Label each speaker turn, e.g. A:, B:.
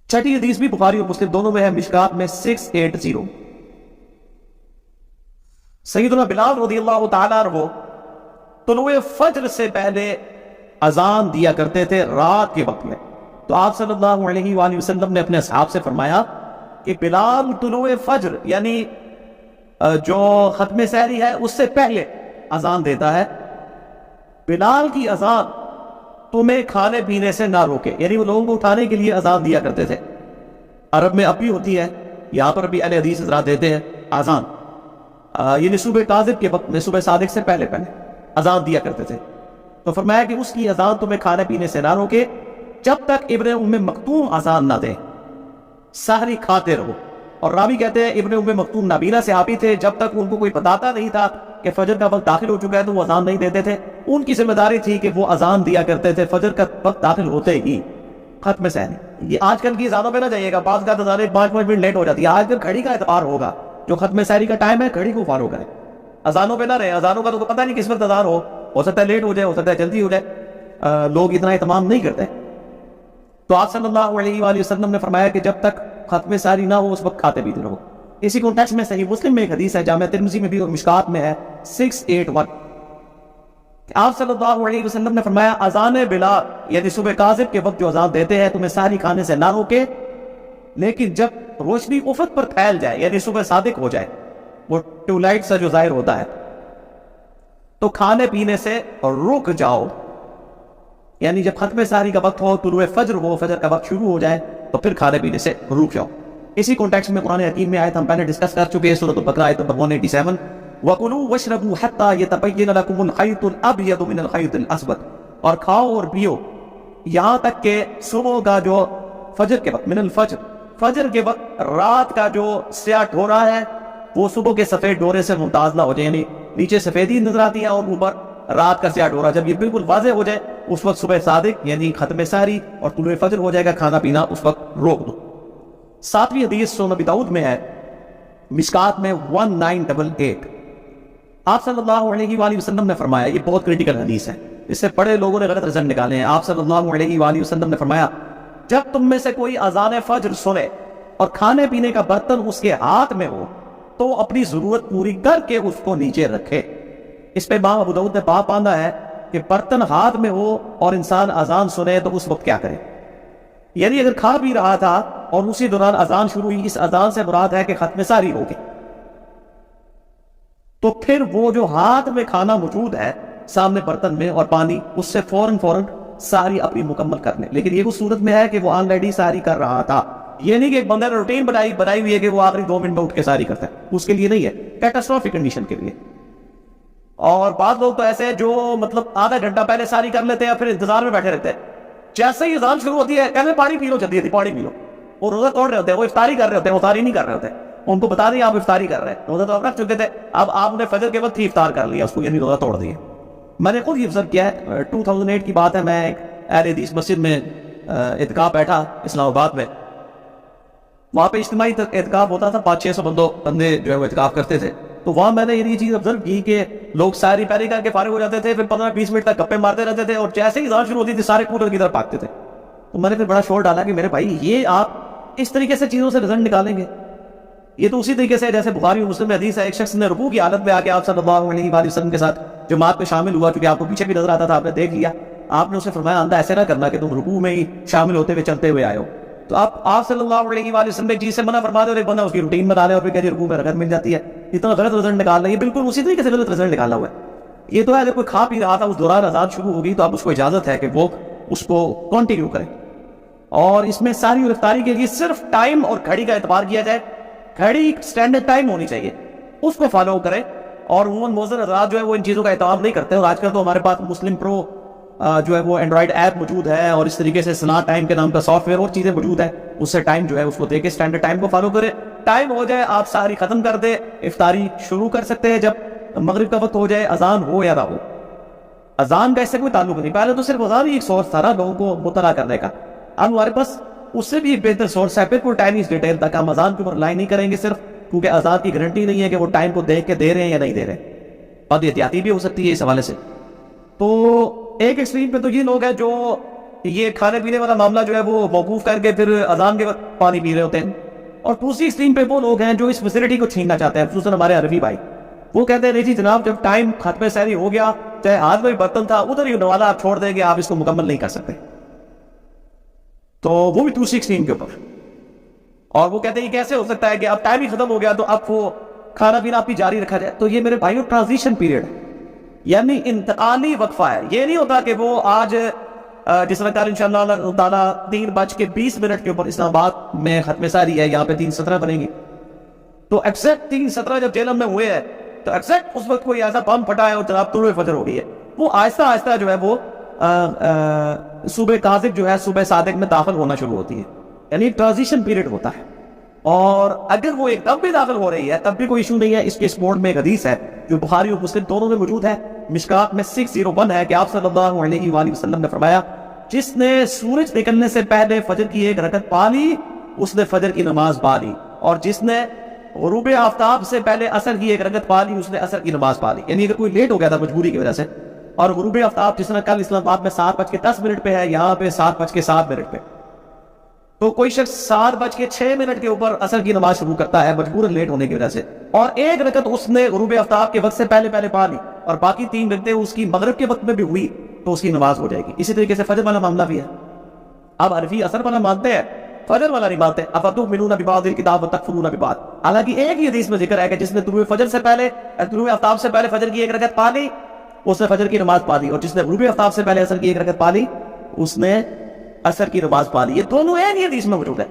A: छठी हदीस भी बुखारी और मुस्लिम दोनों में है, मिशकात में 680। सैयदना बिलाल रज़ियल्लाहु ताला अन्हु तुलुए फज्र से पहले अजान दिया करते थे रात के वक्त में। तो आप सल्लल्लाहु अलैहि वसल्लम ने अपने असहाब से फरमाया कि बिलाल तुलुए फज्र यानी जो खत्म सहरी है उससे पहले अजान देता है। बिलाल की अजान तुम्हें खाने पीने से ना रोके, यानी वो लोगों को उठाने के लिए अजान दिया करते थे। अरब में अब भी होती है, यहाँ पर भी अहले हदीस हज़रात देते हैं अजान, यानी सुबह काज़िब के वक्त में, सुबह सादिक से पहले पहले अजान दिया करते थे। तो फरमाया कि उसकी अजान तुम्हें खाने पीने से ना रोके जब तक इब्ने उम्मे मक्तूम अजान ना दे, सहरी खाते रहो। और रावी कहते हैं इब्ने उम्मे मक्तूम नाबीना से आप ही थे, जब तक उनको कोई बताता नहीं था कि फजर का वक्त दाखिल हो चुका है तो वो अजान नहीं देते थे। उनकी जिम्मेदारी थी कि वो अजान दिया करते थे फजर का वक्त दाखिल होते ही खत्म सहरी। ये आजकल की अजानों पे ना जाइएगा, बात का अजान 5-5 मिनट लेट हो जाती है। आजकल घड़ी का एतबार होगा, जो खत्म सहरी का टाइम है घड़ी को फॉलो करें, अजानों पे ना रहे। अजानों का तो पता नहीं किस वक्त अजान हो सकता है लेट हो जाए, हो सकता है जल्दी हो जाए, लोग इतना एहतमाम नहीं करते। तो आप सल्लल्लाहु अलैहि वसल्लम ने फरमाया कि जब तक खत्म सारी ना हो उस वक्त खाते पीते रहो। इसी कॉन्टेक्स्ट में सही मुस्लिम में एक हदीस है, जामिया तिर्मिज़ी में भी और मिशकात में है 681। आप सल्लल्लाहु अलैहि वसल्लम ने फरमाया अजान बिलाल यानी सुबह काज़िब के वक्त जो अजान देते हैं तुम्हें सारी खाने से ना रोके, लेकिन जब रोशनी उफक पर फैल जाए यानी सुबह सादिक हो जाए, वो ट्यूबलाइट सा जो जाहिर होता है, तो खाने पीने से रुक जाओ। यानी जब खत्म सारी का वक्त हो, तुलुए फज्र हो, फजर का वक्त शुरू हो जाए, तो फिर खाने पीने से रुक जाओ। इसी कॉन्टेक्स्ट में कुरान हकीम में आयत हम पहले डिस्कस कर चुके हैं, सूरह बकरा आयत नंबर 187, वकुलू वशरबू हत्ता यतबय्यन लकुमुल खयतुल अबयदु मिनल खयतिल अस्वद, और खाओ और पियो यहाँ तक के सुबह का जो फजर के वक्त, मिनल फजर, फजर के वक्त रात का जो स्याह डोरा है वो सुबह के सफेद डोरे से मुमताज ना हो जाए, यानी नीचे सफेदी नजर आती है और ऊपर रात का स्याह डोरा। जब ये बिल्कुल वाज़ेह हो जाए उस वक्त सुबह सादिक यानी खत्म सारी और तुलुए फजर हो जाएगा, खाना पीना उस वक्त रोक दो। 7वीं हदीस सुनन नबी दाऊद में है, मिशकात में 1988। आप सल्लल्लाहु अलैहि वसल्लम ने फरमाया, ये बहुत क्रिटिकल हदीस है, इससे बड़े लोगों ने गलत रिजल्ट निकाले हैं। आप सल्लल्लाहु अलैहि वसल्लम ने फरमाया जब तुम में से कोई अजान फज्र सुने और खाने पीने का बर्तन उसके हाथ में हो तो अपनी जरूरत पूरी करके उसको नीचे रखे। इस पे इमाम अबू दाऊद ने बाप बांधा है कि बर्तन हाथ में हो और इंसान अजान सुने तो उस वक्त क्या करे। यानी अगर खा पी रहा था और उसी दौरान अजान शुरू हुई, इस अजान से मुराद है कि खत्म सारी हो गई, तो फिर वो जो हाथ में खाना मौजूद है सामने बर्तन में और पानी, उससे फौरन सारी अपनी मुकम्मल कर ले। लेकिन ये उस सूरत में है कि वो ऑलरेडी सारी कर रहा था। ये नहीं कि एक बंदे ने रूटीन बनाई हुई है कि वो आखिरी 2 मिनट में उठ के सारी करता है, उसके लिए नहीं है, कैटास्ट्रोफिक कंडीशन के लिए। और बाद लोग तो ऐसे जो मतलब आधा घंटा पहले सारी कर लेते हैं, फिर इंतजार में बैठे रहते हैं। जैसे ही अजान शुरू होती है कहते पानी पी लो, जल्दी जल्दी पानी पी लो। वो रोजा तोड़ रहे होते हैं, वो इफ्तारी कर रहे होते हैं, वो इफ्तारी नहीं कर रहे होते। उनको बता दें आप इफ्तारी कर रहे हैं, रोजा तो आप रख चुके थे, अब आपने फजर के वक्त ही इफ्तार कर लिया उसको, यानी रोजा तोड़ दिया। मैंने खुद ये ऑब्जर्व किया है, 2008 की बात है, मैं एक अहले हदीस मस्जिद में इत्काफ बैठा इस्लामाबाद में। वहाँ पे इज्तिमाई इत्काफ होता था, 500-600 बंदे जो है वो इत्काफ करते थे। तो वहाँ मैंने ये चीज़ ऑब्जर्व की कि लोग सारी पैरी करके फारिग हो जाते थे, फिर 15-20 मिनट तक गप्पे मारते रहते थे, और जैसे ही अज़ान शुरू होती थी सारे कूलर की तरफ भागते थे। तो मैंने फिर बड़ा शोर डाला कि मेरे भाई ये आप इस तरीके से चीज़ों से रिजल्ट निकालेंगे, ये तो उसी तरीके से जैसे बुखारी और मुस्लिम में हदीस है, एक शख्स ने रुकू की हालत में आके आप सल्लल्लाहु अलैहि वसल्लम के साथ जमात में शामिल हुआ, क्योंकि आपको पीछे भी नजर आता था, आपने देख लिया। आपने उसे फरमाया अंदा ऐसे ना करना कि तुम रुकू में ही शामिल होते हुए चलते हुए आए हो। तो आप सल्लल्लाहु अलैहि वसल्लम एक चीज से मना फरमा दे और एक बंदा उसकी रूटीन बना ले और फिर कहते रुकू में रगत मिल जाती है, इतना गलत रिजल्ट निकाल रहा है। ये बिल्कुल उसी तरीके से गलत रिजल्ट निकाला हुआ है। ये तो है अगर कोई खा पी रहा था उस दौरान अज़ान शुरू हो गई तो अब उसको इजाजत है कि वो उसको कंटिन्यू करे। और इसमें सारी गिरफ्तारी के लिए सिर्फ टाइम और घड़ी का एतबार किया जाए, घड़ी स्टैंडर्ड टाइम होनी चाहिए, उसको फॉलो करें। और उमूमन मोज़र हज़रात जो है वो इन चीज़ों का एहतमाम नहीं करते। और आजकल तो हमारे पास मुस्लिम प्रो जो है वो एंड्रॉइड ऐप मौजूद है, और इस तरीके से सना टाइम के नाम का सॉफ्टवेयर और चीज़ें मौजूद है, उससे टाइम जो है उसको देके स्टैंडर्ड टाइम को फॉलो करें। टाइम हो जाए आप सारी ख़त्म कर दे, इफ्तारी शुरू कर सकते हैं जब मगरिब का वक्त हो जाए, अजान हो या ना हो। अजान का इससे कोई ताल्लुक नहीं, पहले तो सिर्फ अजान ही एक सोर्स था ना लोगों को मुतला करने का। अब हमारे पास उससे भी बेहतर सोर्स है, बिल्कुल टाइम इस डिटेल तक हम अजान के ऊपर रिलाई नहीं करेंगे सिर्फ, क्योंकि अजान की गारंटी नहीं है कि वो टाइम को देख के दे रहे हैं या नहीं दे रहे, और एहतियाती भी हो सकती है इस हवाले से। तो एक एक्सट्रीम पे तो ये लोग हैं जो یہ کھانے پینے والا معاملہ جو ہے وہ موقوف کر کے پھر اذان کے وقت پانی پی رہے ہوتے ہیں. اور دوسری ایکسٹریم پہ وہ لوگ ہیں جو اس فیسلٹی کو چھیننا چاہتے ہیں, خصوصاً ہمارے عربی بھائی. وہ کہتے ہیں نہیں جی جناب, جب ٹائم ختم سحری ہو گیا, چاہے ہاتھ میں برتن تھا ادھر ہی نوالا آپ چھوڑ دیں گے, آپ اس کو مکمل نہیں کر سکتے. تو وہ بھی دوسری ایکسٹریم کے اوپر. اور وہ کہتے ہیں یہ کیسے ہو سکتا ہے کہ اب ٹائم ہی ختم ہو گیا تو اب وہ کھانا پینا آپ کی جاری رکھا جائے. تو یہ میرے بھائیوں ٹرانزیشن پیریڈ ہے, یعنی انتقالی وقفہ ہے. یہ نہیں ہوتا کہ وہ آج جس طرح کار انشاءاللہ تعالیٰ 3:20 کے اوپر اسلام آباد میں ختم ساری ہے, یہاں پہ 3:17 بنیں گی. تو ایکزیکٹ 3:17 جب جیلم میں ہوئے ہیں تو ایکزیکٹ اس وقت کوئی ایسا بم پھٹا ہے اور جناب طلوع فجر ہو گئی ہے. وہ آہستہ آہستہ جو ہے وہ صبح کاذب جو ہے صبح صادق میں داخل ہونا شروع ہوتی ہے, یعنی ٹرانزیشن پیریڈ ہوتا ہے. اور اگر وہ ایک دم بھی داخل ہو رہی ہے تب بھی کوئی ایشو نہیں ہے. اس کے سپورٹ میں ایک حدیث ہے جو بخاری اور مسلم دونوں میں موجود ہے, مشکات میں 601 ہے کہ آپ صلی اللہ علیہ وآلہ وسلم نے فرمایا جس نے سورج نکلنے سے پہلے فجر کی ایک رکعت پا لی اس نے فجر کی نماز پا لی, اور جس نے غروب آفتاب سے پہلے عصر کی ایک رکعت پا لی اس نے عصر کی نماز پا لی. یعنی اگر کوئی لیٹ ہو گیا تھا مجبوری کی وجہ سے, اور غروب آفتاب جس طرح کل اسلام آباد میں 7:10 پہ ہے, یہاں پہ 7:07 پہ, تو کوئی شخص 7:06 کے اوپر عصر کی نماز شروع کرتا ہے مجبوراً لیٹ ہونے کی وجہ سے, اور ایک رکعت اس نے غروب آفتاب کے وقت سے پہلے پا لی, اور باقی 3 رکعتیں اس کی مغرب کے وقت میں بھی ہوئی تو اس کی نماز ہو جائے گی. اسی طریقے سے فجر والا معاملہ بھی ہے. اب عرفی اثر والا مانتے ہیں, فجر والا نہیں مانتے. افتؤمنون ببعض الکتاب وتکفرون ببعض. حالانکہ ایک ہی حدیث میں ذکر ہے کہ جس نے طلوع فجر سے پہلے طلوع آفتاب سے پہلے فجر کی ایک رکعت پا لی اس نے فجر کی نماز پا لی, اور جس نے غروب آفتاب سے پہلے عصر کی ایک رکعت پا لی اس نے عصر کی نماز پا لی. یہ دونوں ایک ہی حدیث میں موجود ہے.